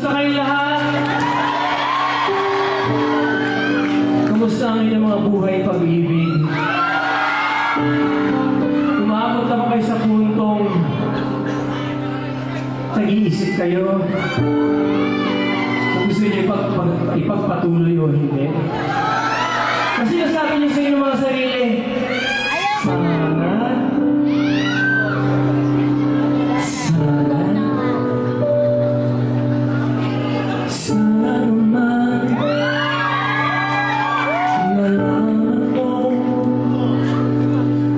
Sa kayo lahat, kumusta ang inyong mga buhay pag-ibig? Umabot na ba kayo sa puntong nag-iisip kayo kung gusto niyo ipagpatuloy o hindi? Kasi nasabi niyo sa inyong mga sarili, sana naman nalaman ko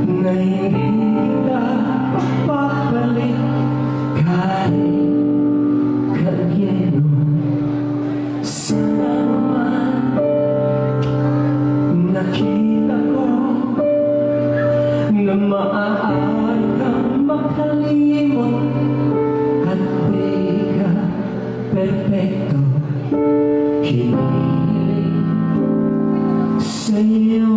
na hindi kita papabalik kahit kageno. Sana naman nakita ko na maaari kang makalimot at di ka perfecto. Hinihiling sa'yo